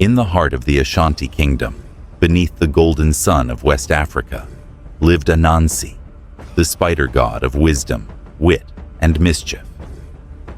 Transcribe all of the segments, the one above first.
In the heart of the Ashanti kingdom, beneath the golden sun of West Africa, lived Anansi, the spider god of wisdom, wit, and mischief.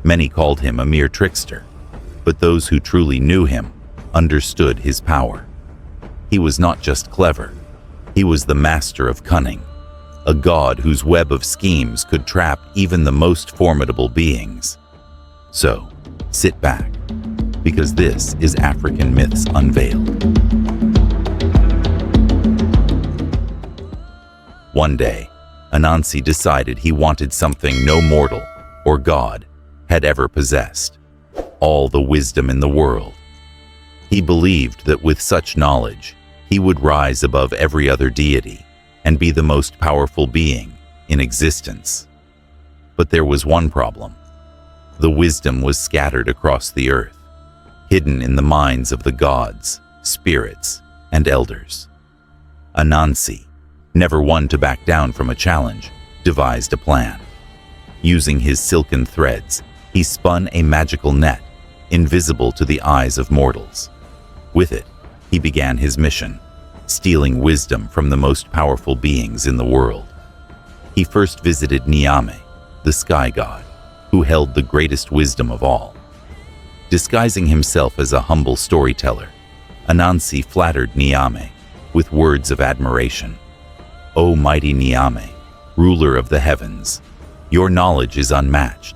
Many called him a mere trickster, but those who truly knew him understood his power. He was not just clever, he was the master of cunning, a god whose web of schemes could trap even the most formidable beings. So, sit back, because this is African Myths Unveiled. One day, Anansi decided he wanted something no mortal or god had ever possessed: all the wisdom in the world. He believed that with such knowledge, he would rise above every other deity and be the most powerful being in existence. But there was one problem. The wisdom was scattered across the earth, hidden in the minds of the gods, spirits, and elders. Anansi, never one to back down from a challenge, devised a plan. Using his silken threads, he spun a magical net, invisible to the eyes of mortals. With it, he began his mission, stealing wisdom from the most powerful beings in the world. He first visited Nyame, the sky god, who held the greatest wisdom of all. Disguising himself as a humble storyteller, Anansi flattered Nyame with words of admiration. "O mighty Nyame, ruler of the heavens, your knowledge is unmatched.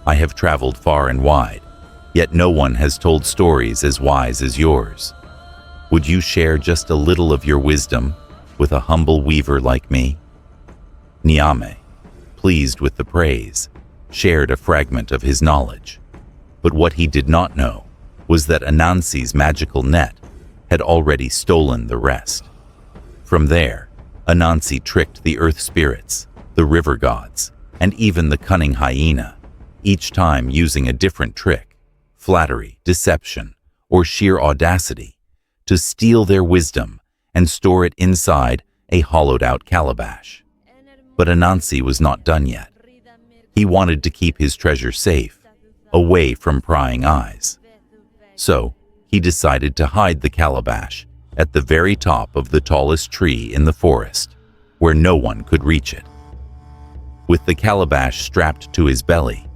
I have traveled far and wide, yet no one has told stories as wise as yours. Would you share just a little of your wisdom with a humble weaver like me?" Nyame, pleased with the praise, shared a fragment of his knowledge. But what he did not know was that Anansi's magical net had already stolen the rest. From there, Anansi tricked the earth spirits, the river gods, and even the cunning hyena, each time using a different trick, flattery, deception, or sheer audacity, to steal their wisdom and store it inside a hollowed-out calabash. But Anansi was not done yet. He wanted to keep his treasure safe, away from prying eyes. So, he decided to hide the calabash at the very top of the tallest tree in the forest, where no one could reach it. With the calabash strapped to his belly,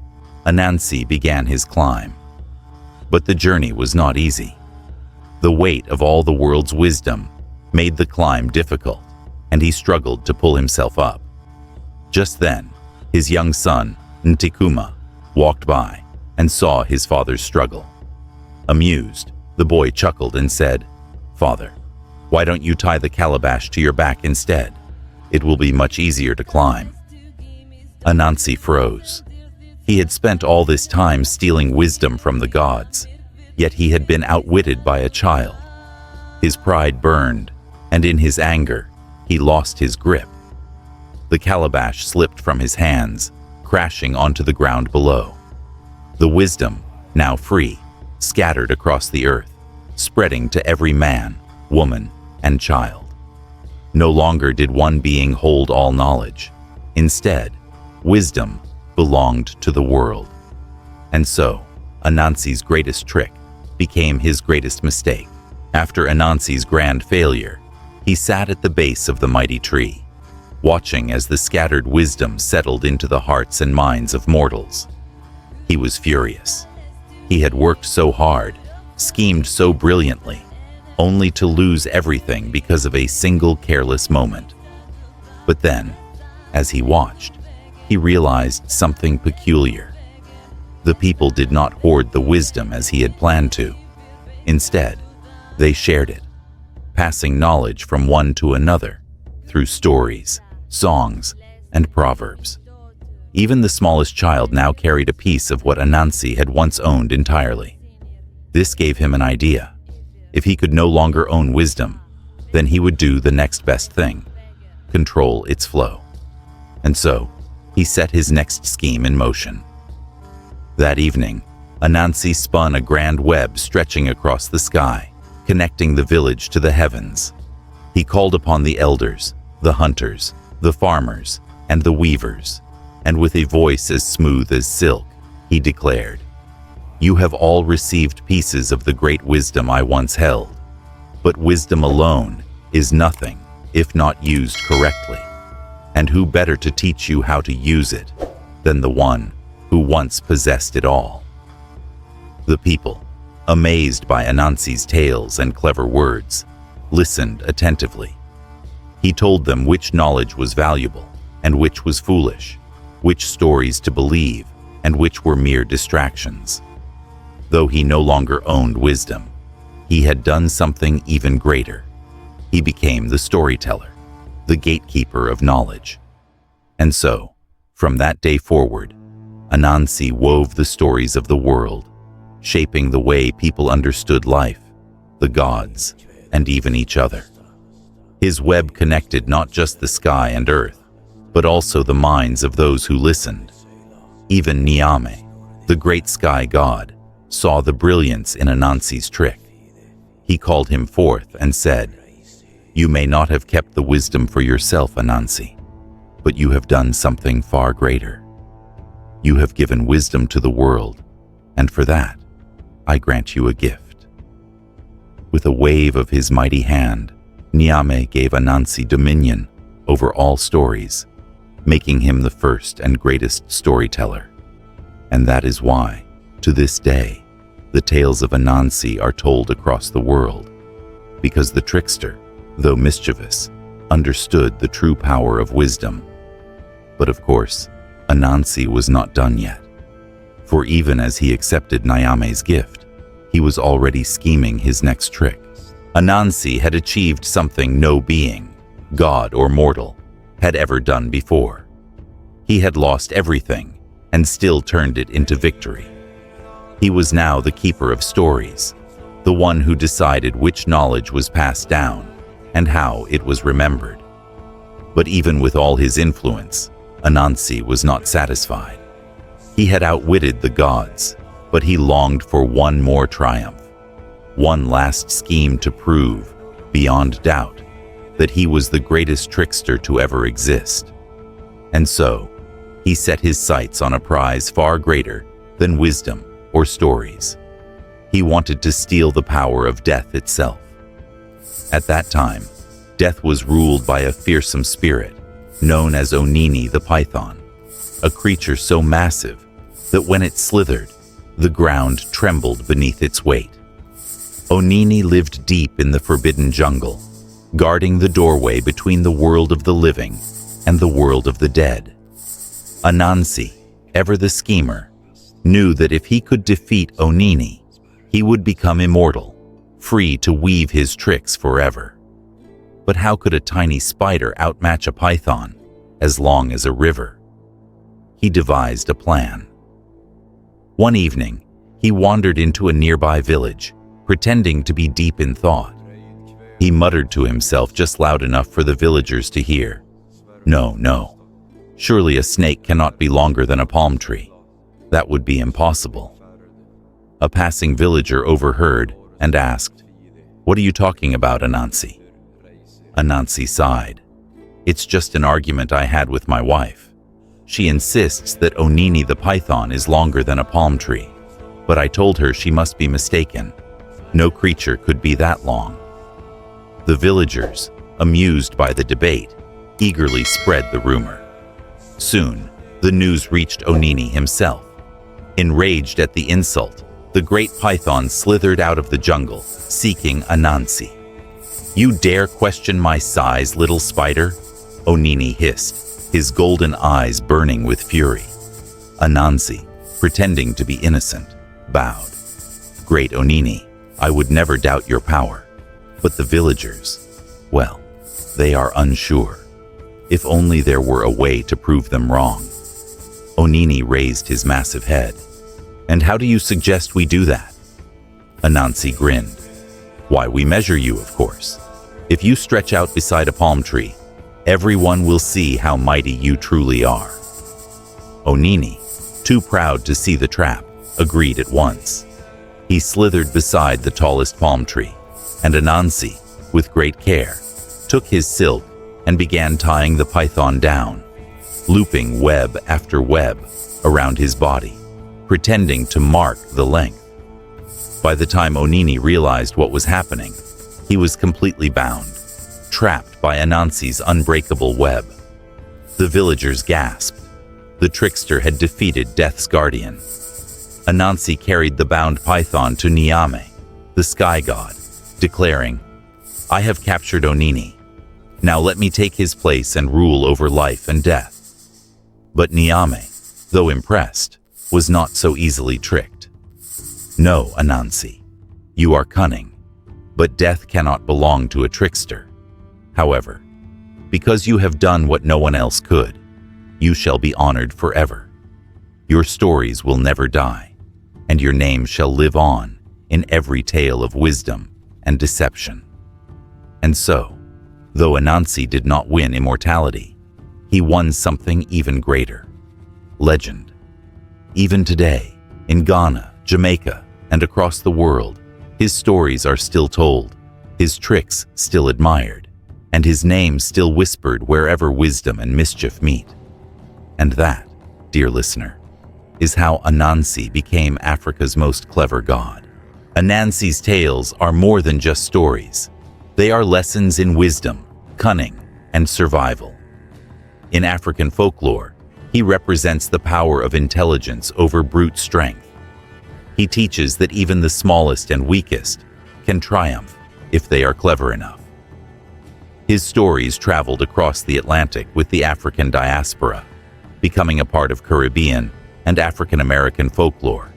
Anansi began his climb. But the journey was not easy. The weight of all the world's wisdom made the climb difficult, and he struggled to pull himself up. Just then, his young son, Ntikuma, walked by and saw his father's struggle. Amused, the boy chuckled and said, "Father, why don't you tie the calabash to your back instead? It will be much easier to climb." Anansi froze. He had spent all this time stealing wisdom from the gods, yet he had been outwitted by a child. His pride burned, and in his anger, he lost his grip. The calabash slipped from his hands, crashing onto the ground below. The wisdom, now free, scattered across the earth, spreading to every man, woman, and child. No longer did one being hold all knowledge. Instead, wisdom belonged to the world. And so, Anansi's greatest trick became his greatest mistake. After Anansi's grand failure, he sat at the base of the mighty tree, watching as the scattered wisdom settled into the hearts and minds of mortals. He was furious. He had worked so hard, schemed so brilliantly, only to lose everything because of a single careless moment. But then, as he watched, he realized something peculiar. The people did not hoard the wisdom as he had planned to. Instead, they shared it, passing knowledge from one to another through stories, songs, and proverbs. Even the smallest child now carried a piece of what Anansi had once owned entirely. This gave him an idea. If he could no longer own wisdom, then he would do the next best thing: control its flow. And so, he set his next scheme in motion. That evening, Anansi spun a grand web stretching across the sky, connecting the village to the heavens. He called upon the elders, the hunters, the farmers, and the weavers, and with a voice as smooth as silk, he declared, You have all received pieces of the great wisdom I once held, but wisdom alone is nothing if not used correctly. And who better to teach you how to use it than the one who once possessed it all? The people, amazed by Anansi's tales and clever words, listened attentively. He told them which knowledge was valuable and which was foolish, which stories to believe and which were mere distractions. Though he no longer owned wisdom, he had done something even greater. He became the storyteller, the gatekeeper of knowledge. And so, from that day forward, Anansi wove the stories of the world, shaping the way people understood life, the gods, and even each other. His web connected not just the sky and earth, but also the minds of those who listened. Even Nyame, the great sky god, saw the brilliance in Anansi's trick. He called him forth and said, "You may not have kept the wisdom for yourself, Anansi, but you have done something far greater. You have given wisdom to the world, and for that, I grant you a gift." With a wave of his mighty hand, Nyame gave Anansi dominion over all stories, making him the first and greatest storyteller. And that is why, to this day, the tales of Anansi are told across the world, because the trickster, though mischievous, understood the true power of wisdom. But of course, Anansi was not done yet. For even as he accepted Nyame's gift, he was already scheming his next trick. Anansi had achieved something no being, god or mortal, had ever done before. He had lost everything and still turned it into victory. He was now the keeper of stories, the one who decided which knowledge was passed down and how it was remembered. But even with all his influence, Anansi was not satisfied. He had outwitted the gods, but he longed for one more triumph, one last scheme to prove, beyond doubt, that he was the greatest trickster to ever exist. And so, he set his sights on a prize far greater than wisdom or stories. He wanted to steal the power of death itself. At that time, death was ruled by a fearsome spirit known as Onini the python, a creature so massive that when it slithered, the ground trembled beneath its weight. Onini lived deep in the forbidden jungle, guarding the doorway between the world of the living and the world of the dead. Anansi, ever the schemer, knew that if he could defeat Onini, he would become immortal, free to weave his tricks forever. But how could a tiny spider outmatch a python as long as a river? He devised a plan. One evening, he wandered into a nearby village, pretending to be deep in thought. He muttered to himself just loud enough for the villagers to hear. "No, no. Surely a snake cannot be longer than a palm tree. That would be impossible." A passing villager overheard and asked, "What are you talking about, Anansi?" Anansi sighed. "It's just an argument I had with my wife. She insists that Onini the python is longer than a palm tree, but I told her she must be mistaken. No creature could be that long." The villagers, amused by the debate, eagerly spread the rumor. Soon, the news reached Onini himself. Enraged at the insult, the great python slithered out of the jungle, seeking Anansi. "You dare question my size, little spider?" Onini hissed, his golden eyes burning with fury. Anansi, pretending to be innocent, bowed. "Great Onini, I would never doubt your power. But the villagers, well, they are unsure. If only there were a way to prove them wrong." Onini raised his massive head. "And how do you suggest we do that?" Anansi grinned. "Why, we measure you, of course. If you stretch out beside a palm tree, everyone will see how mighty you truly are." Onini, too proud to see the trap, agreed at once. He slithered beside the tallest palm tree, and Anansi, with great care, took his silk and began tying the python down, looping web after web around his body. pretending to mark the length. By the time Onini realized what was happening, he was completely bound, trapped by Anansi's unbreakable web. The villagers gasped. The trickster had defeated Death's guardian. Anansi carried the bound python to Nyame, the sky god, declaring, "I have captured Onini. Now let me take his place and rule over life and death." But Nyame, though impressed, was not so easily tricked. "No, Anansi, you are cunning, but death cannot belong to a trickster. However, because you have done what no one else could, you shall be honored forever. Your stories will never die, and your name shall live on in every tale of wisdom and deception." And so, though Anansi did not win immortality, he won something even greater: legend. Even today, in Ghana, Jamaica, and across the world, his stories are still told, his tricks still admired, and his name still whispered wherever wisdom and mischief meet. And that, dear listener, is how Anansi became Africa's most clever god. Anansi's tales are more than just stories. They are lessons in wisdom, cunning, and survival. In African folklore, he represents the power of intelligence over brute strength. He teaches that even the smallest and weakest can triumph if they are clever enough. His stories traveled across the Atlantic with the African diaspora, becoming a part of Caribbean and African American folklore,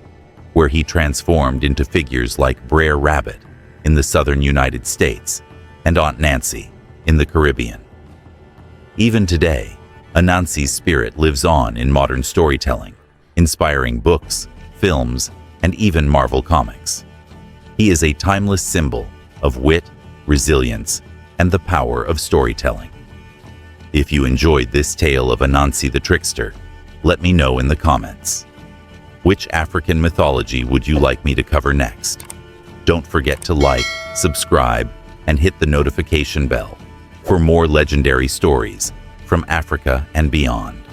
where he transformed into figures like Brer Rabbit in the southern United States and Aunt Nancy in the Caribbean. Even today, Anansi's spirit lives on in modern storytelling, inspiring books, films, and even Marvel Comics. He is a timeless symbol of wit, resilience, and the power of storytelling. If you enjoyed this tale of Anansi the Trickster, let me know in the comments. Which African mythology would you like me to cover next? Don't forget to like, subscribe, and hit the notification bell for more legendary stories from Africa and beyond.